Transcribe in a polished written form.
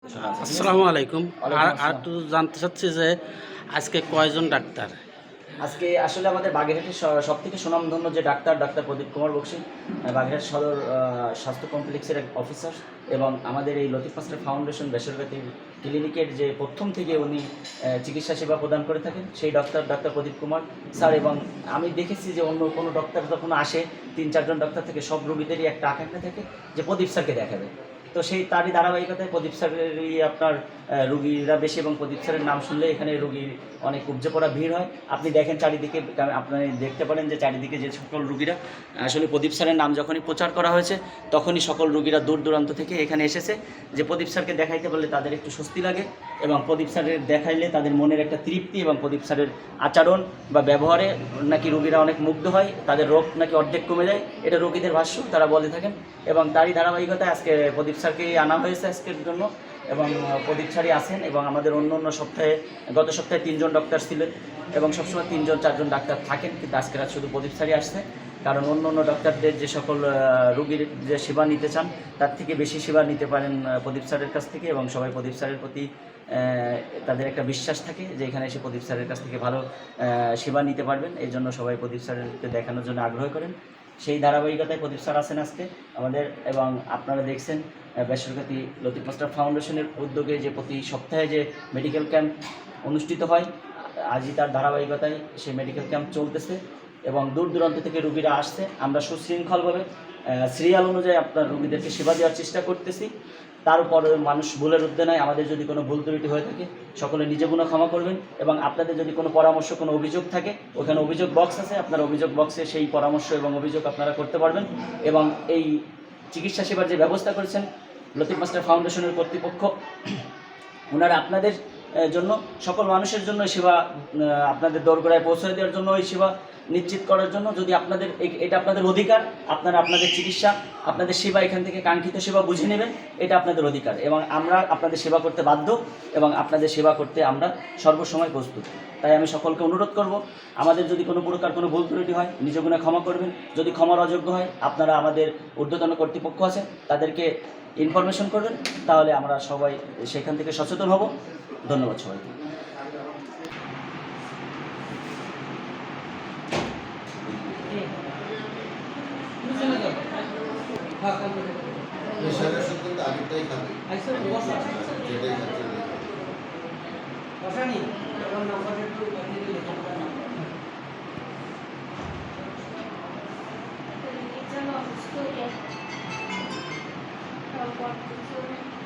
আসসালামু আলাইকুম। আর একটু জানতে চাচ্ছি যে আজকে কয়জন ডাক্তার? আজকে আসলে আমাদের বাগেরহাটের সবথেকে সুনামধন্য যে ডাক্তার প্রদীপ কুমার বক্সী, বাগেরহাট সদর স্বাস্থ্য কমপ্লেক্সের এক অফিসার এবং আমাদের এই লতিফ মাস্টার ফাউন্ডেশন বেসরকারি ক্লিনিকের যে প্রথম থেকে উনি চিকিৎসা সেবা প্রদান করে থাকেন সেই ডাক্তার প্রদীপ কুমার স্যার। এবং আমি দেখেছি যে অন্য কোনো ডক্টর যখন আসে 3-4জন ডক্টর থেকে সব রোগীদেরই একটা আকাঙ্ক্ষা থাকে যে প্রদীপ স্যারকে দেখাবে। তো সেই তারই ধারাবাহিকতায় প্রদীপ স্যারেরই আপনার রুগীরা বেশি এবং প্রদীপ স্যারের নাম শুনলে এখানে রুগীর অনেক উপচে পড়া ভিড় হয়। আপনি দেখেন চারিদিকে, আপনি দেখতে পারেন যে চারিদিকে যে সকল রুগীরা আসলে প্রদীপ স্যারের নাম যখনই প্রচার করা হয়েছে তখনই সকল রুগীরা দূর দূরান্ত থেকে এখানে এসেছে যে প্রদীপ স্যারকে দেখাইতে বললে তাদের একটু স্বস্তি লাগে এবং প্রদীপ স্যারের দেখাইলে তাদের মনের একটা তৃপ্তি এবং প্রদীপ স্যারের আচরণ বা ব্যবহারে নাকি রুগীরা অনেক মুগ্ধ হয়, তাদের রোগ নাকি অর্ধেক কমে যায়, এটা রোগীদের ভাষ্য, তারা বলে থাকেন। এবং তারই ধারাবাহিকতায় আজকে প্রদীপ স্যারকেই আনা হয়েছে আজকের জন্য এবং প্রদীপ স্যারই আছেন। এবং আমাদের অন্য সপ্তাহে গত সপ্তাহে 3জন ডক্টর ছিলেন এবং সবসময় 3-4জন ডাক্তার থাকেন, কিন্তু আজকে রাত শুধু প্রদীপ স্যারই আসছে। কারণ অন্য ডক্টরদের যে সকল রুগীর যে সেবা নিতে চান তার থেকে বেশি সেবা নিতে পারেন প্রদীপ স্যারের কাছ থেকে এবং সবাই প্রদীপ স্যারের প্রতি তাদের একটা বিশ্বাস থাকে যে এখানে এসে প্রদীপ স্যারের কাছ থেকে ভালো সেবা নিতে পারবেন। এই জন্য সবাই প্রদীপ স্যারকে দেখানোর জন্য আগ্রহ করেন। সেই ধারাবাহিকতায় প্রদীপ স্যার আছেন আজকে আমাদের। এবং আপনারা দেখছেন বেসরকারি লতিফ মাস্টার ফাউন্ডেশনের উদ্যোগে যে প্রতি সপ্তাহে যে মেডিকেল ক্যাম্প অনুষ্ঠিত হয়, আজই তার ধারাবাহিকতায় সেই মেডিকেল ক্যাম্প চলতেছে এবং দূর দূরান্ত থেকে রুগীরা আসছে। আমরা সুশৃঙ্খলভাবে সিরিয়াল অনুযায়ী আপনার রুগীদেরকে সেবা দেওয়ার চেষ্টা করতেছি। তার উপর মানুষ ভুলের ঊর্ধ্বে নয়, আমাদের যদি কোনো ভুল ত্রুটি হয়ে থাকে সকলে নিজে গুণ ক্ষমা করবেন এবং আপনাদের যদি কোনো পরামর্শ, কোনো অভিযোগ থাকে ওখানে অভিযোগ বক্স আছে, আপনার অভিযোগ বক্সে সেই পরামর্শ এবং অভিযোগ আপনারা করতে পারবেন। এবং এই চিকিৎসা সেবার যে ব্যবস্থা করেছেন লতিফ মাস্টার ফাউন্ডেশনের কর্তৃপক্ষ, ওনারা আপনাদের জন্য, সকল মানুষের জন্য সেবা আপনাদের দোরগোড়ায় পৌঁছে দেওয়ার জন্য, এই সেবা নিশ্চিত করার জন্য, যদি আপনাদের এটা আপনাদের অধিকার, আপনারা আপনাদের চিকিৎসা, আপনাদের সেবা এখান থেকে কাঙ্ক্ষিত সেবা বুঝে নেবেন, এটা আপনাদের অধিকার এবং আমরা আপনাদের সেবা করতে বাধ্য এবং আপনাদের সেবা করতে আমরা সর্বসময় প্রস্তুত। তাই আমি সকলকে অনুরোধ করব, আমাদের যদি কোনো প্রকার কোনো ভুল ত্রুটি হয় নিজ গুণে ক্ষমা করবেন। যদি ক্ষমার অযোগ্য হয় আপনারা আমাদের ঊর্ধ্বতন কর্তৃপক্ষ আছে তাদেরকে ইনফরমেশন করবেন, তাহলে আমরা সবাই সেখান থেকে সচেতন হব। ধন্যবাদ সবাইকে। Itu